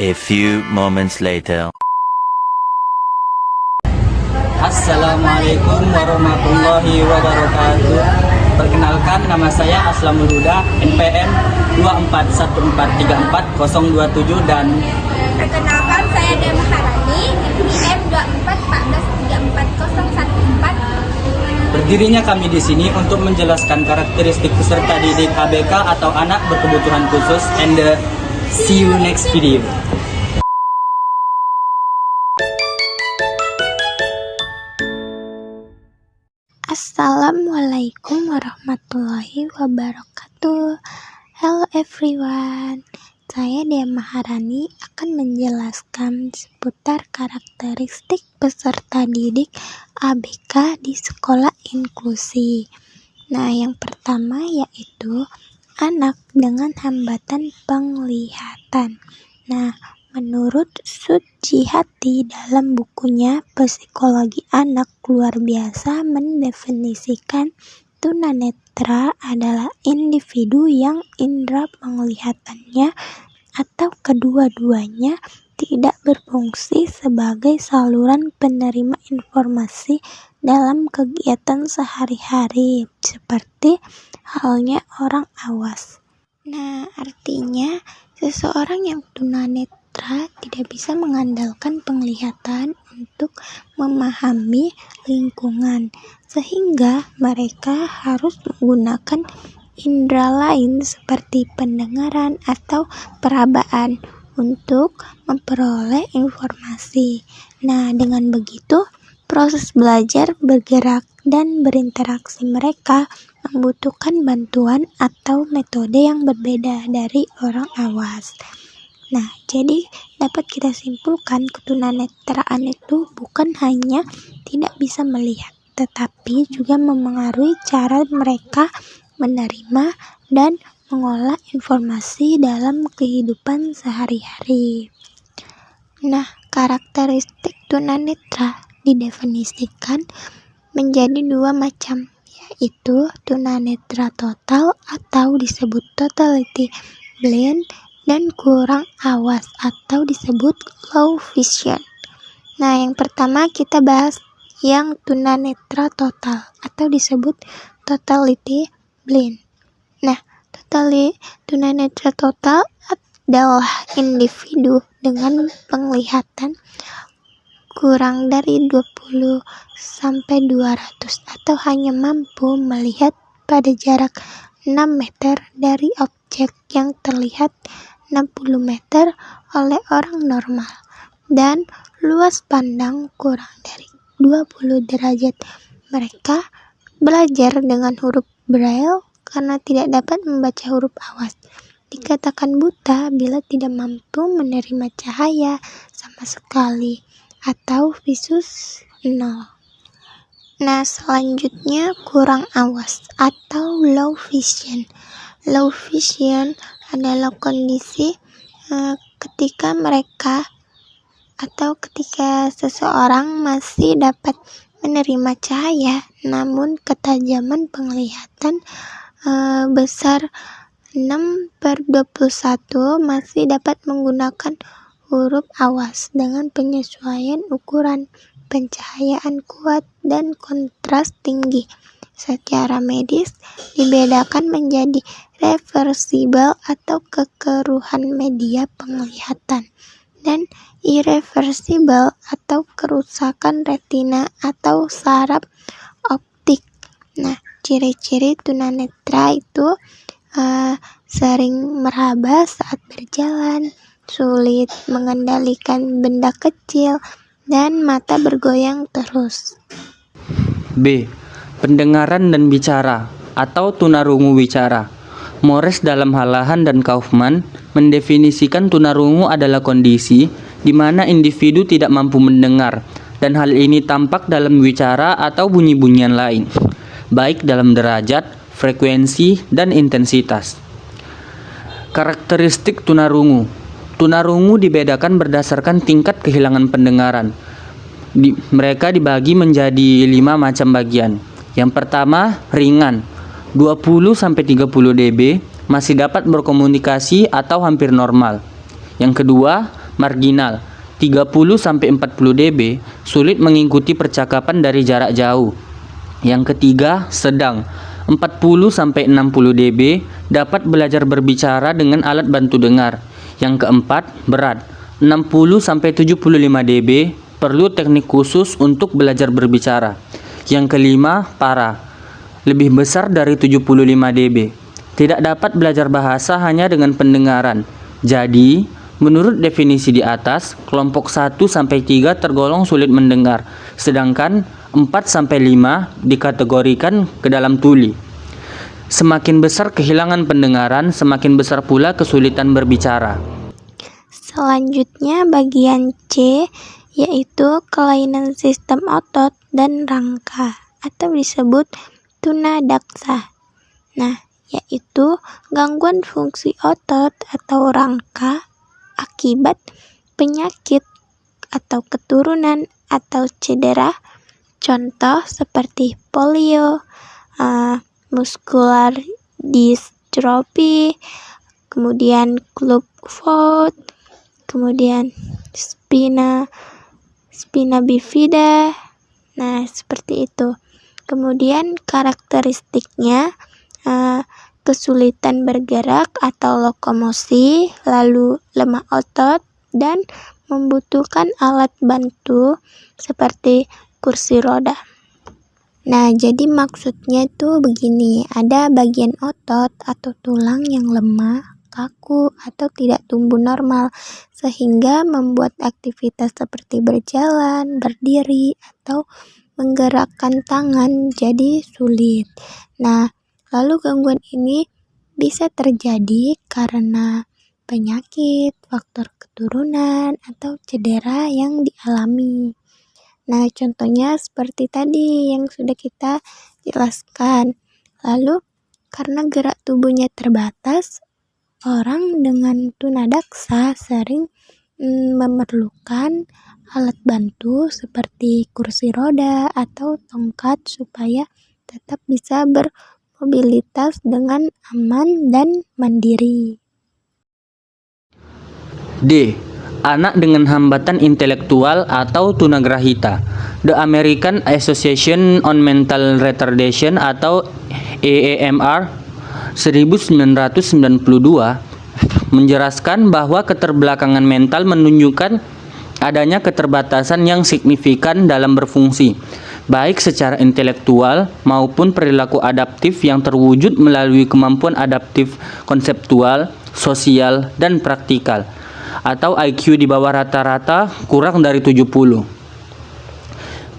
A few moments later. Assalamualaikum warahmatullahi wabarakatuh. Perkenalkan, nama saya Aslamul Huda, NPM 241434027 dan Perkenalkan, saya Dea Maharani, NPM 2414340114. berdirinya kami di sini untuk menjelaskan karakteristik peserta didik ABK atau anak berkebutuhan khusus, and see you next video. Assalamualaikum warahmatullahi wabarakatuh. Hello everyone. Saya Dea Maharani akan menjelaskan seputar karakteristik peserta didik ABK di sekolah inklusi. Nah, yang pertama yaitu anak dengan hambatan penglihatan. Nah, menurut Suciati dalam bukunya Psikologi Anak Luar Biasa mendefinisikan tunanetra adalah individu yang indera penglihatannya atau kedua-duanya tidak berfungsi sebagai saluran penerima informasi dalam kegiatan sehari-hari, seperti halnya orang awas. Nah, artinya seseorang yang tunanetra tidak bisa mengandalkan penglihatan untuk memahami lingkungan, sehingga mereka harus menggunakan indera lain seperti pendengaran atau perabaan untuk memperoleh informasi. Nah, dengan begitu, proses belajar, bergerak, dan berinteraksi mereka membutuhkan bantuan atau metode yang berbeda dari orang awas. Nah, jadi dapat kita simpulkan ketunanetraan itu bukan hanya tidak bisa melihat, tetapi juga memengaruhi cara mereka menerima dan mengolah informasi dalam kehidupan sehari-hari. Nah, karakteristik tunanetra didefinisikan menjadi dua macam, yaitu tunanetra total atau disebut totality blind dan kurang awas atau disebut low vision. Nah, yang pertama kita bahas yang tunanetra total atau disebut totality blind. Nah, tunanetra total adalah individu dengan penglihatan kurang dari 20 sampai 200 atau hanya mampu melihat pada jarak 6 meter dari objek yang terlihat 60 meter oleh orang normal dan luas pandang kurang dari 20 derajat. Mereka belajar dengan huruf Braille karena tidak dapat membaca huruf awas. Dikatakan buta bila tidak mampu menerima cahaya sama sekali atau visus 0. Nah, selanjutnya kurang awas atau low vision. Low vision adalah kondisi ketika seseorang masih dapat menerima cahaya, namun ketajaman penglihatan besar 6/21 masih dapat menggunakan huruf awas dengan penyesuaian ukuran, pencahayaan kuat, dan kontras tinggi. Secara medis dibedakan menjadi reversibel atau kekeruhan media penglihatan dan irreversibel atau kerusakan retina atau saraf optik. Nah, ciri-ciri tunanetra itu sering meraba saat berjalan, sulit mengendalikan benda kecil, dan mata bergoyang terus. B. Pendengaran dan bicara atau tunarungu bicara. Morris dalam Hallahan dan Kaufman mendefinisikan tunarungu adalah kondisi di mana individu tidak mampu mendengar, dan hal ini tampak dalam bicara atau bunyi-bunyian lain, baik dalam derajat, frekuensi, dan intensitas. Karakteristik tunarungu. Tunarungu dibedakan berdasarkan tingkat kehilangan pendengaran. Mereka dibagi menjadi 5 macam bagian. Yang pertama, ringan, 20-30 dB, masih dapat berkomunikasi atau hampir normal. Yang kedua, marginal 30-40 dB, sulit mengikuti percakapan dari jarak jauh. Yang ketiga, sedang 40-60 dB, dapat belajar berbicara dengan alat bantu dengar. Yang keempat, berat 60-75 dB, perlu teknik khusus untuk belajar berbicara. Yang kelima, parah, lebih besar dari 75 dB. Tidak dapat belajar bahasa hanya dengan pendengaran. Jadi, menurut definisi di atas, kelompok 1-3 tergolong sulit mendengar, sedangkan 4-5 dikategorikan ke dalam tuli. Semakin besar kehilangan pendengaran, semakin besar pula kesulitan berbicara. Selanjutnya bagian C, yaitu kelainan sistem otot dan rangka atau disebut tunadaksa. Nah, yaitu gangguan fungsi otot atau rangka akibat penyakit atau keturunan atau cedera. Contoh seperti polio, muscular dystrophy, kemudian club foot, kemudian spina bifida. Nah, seperti itu. Kemudian karakteristiknya kesulitan bergerak atau lokomosi, lalu lemah otot, dan membutuhkan alat bantu seperti kursi roda. Nah, jadi maksudnya itu begini, ada bagian otot atau tulang yang lemah, kaku, atau tidak tumbuh normal, sehingga membuat aktivitas seperti berjalan, berdiri, atau menggerakkan tangan jadi sulit. Nah, lalu gangguan ini bisa terjadi karena penyakit, faktor keturunan, atau cedera yang dialami. Nah, contohnya seperti tadi yang sudah kita jelaskan. Lalu, karena gerak tubuhnya terbatas, orang dengan tunadaksa sering memerlukan alat bantu seperti kursi roda atau tongkat supaya tetap bisa bermobilitas dengan aman dan mandiri. D. Anak dengan hambatan intelektual atau tunagrahita. The American Association on Mental Retardation atau AAMR 1992 menjelaskan bahwa keterbelakangan mental menunjukkan adanya keterbatasan yang signifikan dalam berfungsi, baik secara intelektual maupun perilaku adaptif yang terwujud melalui kemampuan adaptif konseptual, sosial, dan praktikal, atau IQ di bawah rata-rata kurang dari 70.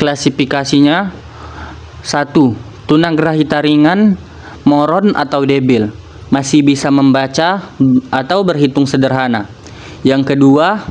Klasifikasinya: 1. Tunagrahita ringan, moron atau debil, masih bisa membaca atau berhitung sederhana. Yang kedua,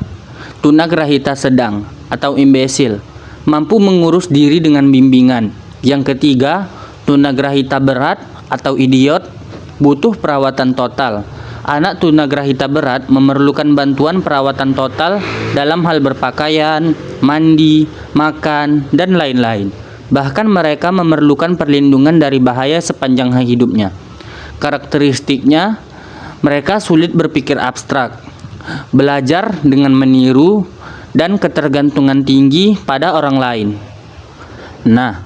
tunagrahita sedang atau imbesil, mampu mengurus diri dengan bimbingan. Yang ketiga, tunagrahita berat atau idiot, butuh perawatan total. Anak tunagrahita berat memerlukan bantuan perawatan total dalam hal berpakaian, mandi, makan, dan lain-lain. Bahkan mereka memerlukan perlindungan dari bahaya sepanjang hidupnya. Karakteristiknya, mereka sulit berpikir abstrak, belajar dengan meniru, dan ketergantungan tinggi pada orang lain. Nah,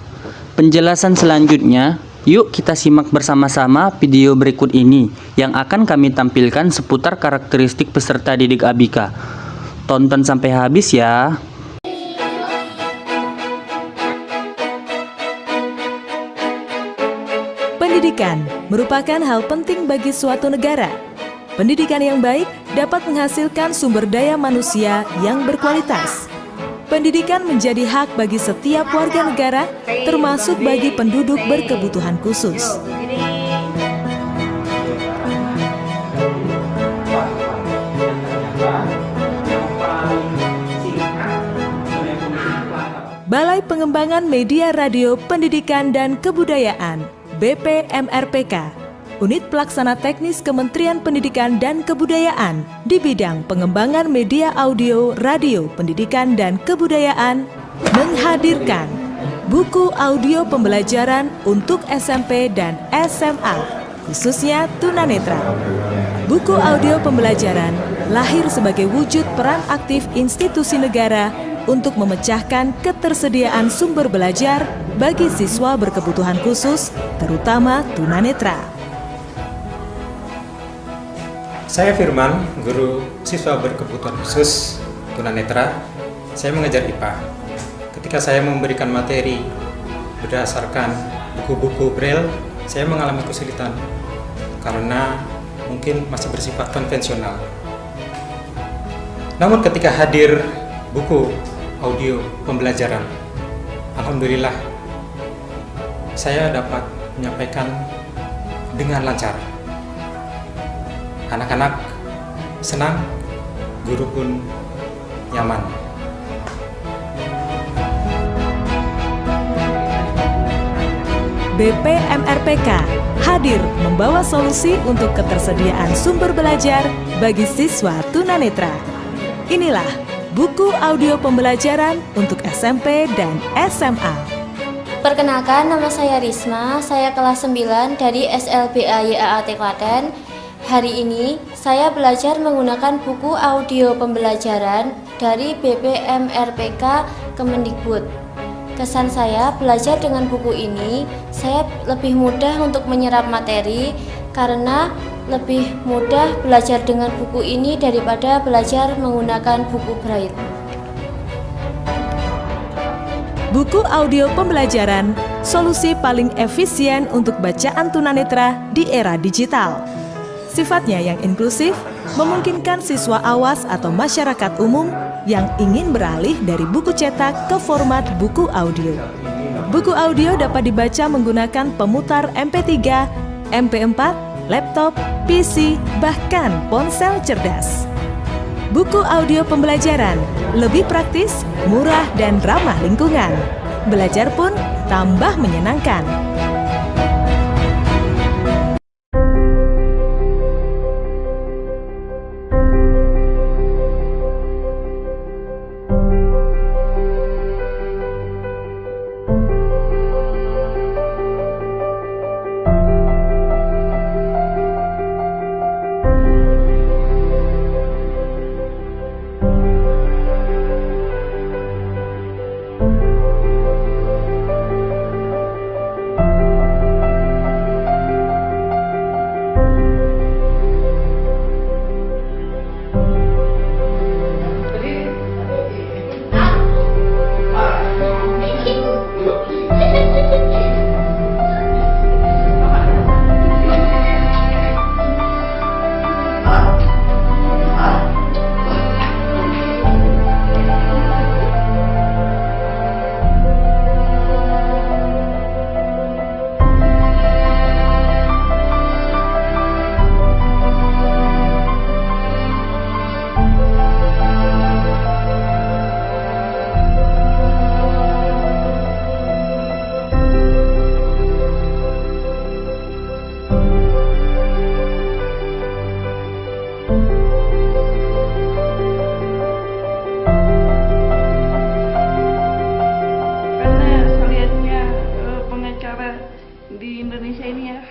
penjelasan selanjutnya, yuk kita simak bersama-sama video berikut ini yang akan kami tampilkan seputar karakteristik peserta didik ABIKA. Tonton sampai habis ya. Pendidikan merupakan hal penting bagi suatu negara. Pendidikan yang baik dapat menghasilkan sumber daya manusia yang berkualitas. Pendidikan menjadi hak bagi setiap warga negara, termasuk bagi penduduk berkebutuhan khusus. Balai Pengembangan Media Radio Pendidikan dan Kebudayaan (BPMRPK), Unit Pelaksana Teknis Kementerian Pendidikan dan Kebudayaan di bidang pengembangan media audio, radio, pendidikan, dan kebudayaan, menghadirkan buku audio pembelajaran untuk SMP dan SMA, khususnya tunanetra. Buku audio pembelajaran lahir sebagai wujud peran aktif institusi negara untuk memecahkan ketersediaan sumber belajar bagi siswa berkebutuhan khusus, terutama tunanetra. Saya Firman, guru siswa berkebutuhan khusus tunanetra. Saya mengajar IPA. Ketika saya memberikan materi berdasarkan buku-buku Braille, saya mengalami kesulitan karena mungkin masih bersifat konvensional. Namun ketika hadir buku audio pembelajaran, alhamdulillah saya dapat menyampaikan dengan lancar. Anak-anak senang, guru pun nyaman. BPMRPK hadir membawa solusi untuk ketersediaan sumber belajar bagi siswa tunanetra. Inilah buku audio pembelajaran untuk SMP dan SMA. Perkenalkan, nama saya Risma, saya kelas 9 dari SLBA YAAT Klaten. Hari ini saya belajar menggunakan buku audio pembelajaran dari BPMRPK Kemendikbud. Kesan saya belajar dengan buku ini, saya lebih mudah untuk menyerap materi karena lebih mudah belajar dengan buku ini daripada belajar menggunakan buku Braille. Buku audio pembelajaran, solusi paling efisien untuk bacaan tunanetra di era digital. Sifatnya yang inklusif, memungkinkan siswa awas atau masyarakat umum yang ingin beralih dari buku cetak ke format buku audio. Buku audio dapat dibaca menggunakan pemutar MP3, MP4, laptop, PC, bahkan ponsel cerdas. Buku audio pembelajaran lebih praktis, murah, dan ramah lingkungan. Belajar pun tambah menyenangkan.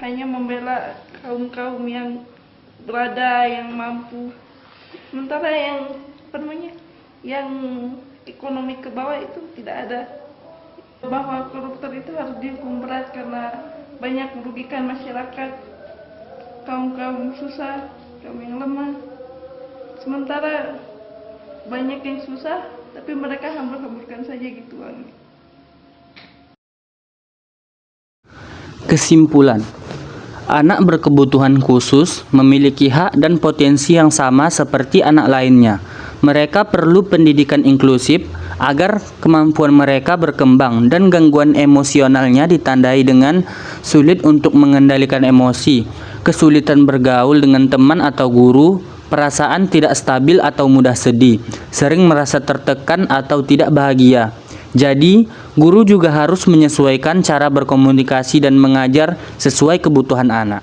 hanya membela kaum-kaum yang berada, yang mampu. Sementara yang ekonomi ke bawah itu tidak ada. Bahwa koruptor itu harus dihukum berat karena banyak merugikan masyarakat, kaum-kaum susah, kaum yang lemah. Sementara banyak yang susah, tapi mereka hambur-hamburkan saja gitu uangnya. Kesimpulan, anak berkebutuhan khusus memiliki hak dan potensi yang sama seperti anak lainnya. Mereka perlu pendidikan inklusif agar kemampuan mereka berkembang dan gangguan emosionalnya ditandai dengan sulit untuk mengendalikan emosi, kesulitan bergaul dengan teman atau guru, perasaan tidak stabil atau mudah sedih, sering merasa tertekan atau tidak bahagia. Jadi, guru juga harus menyesuaikan cara berkomunikasi dan mengajar sesuai kebutuhan anak.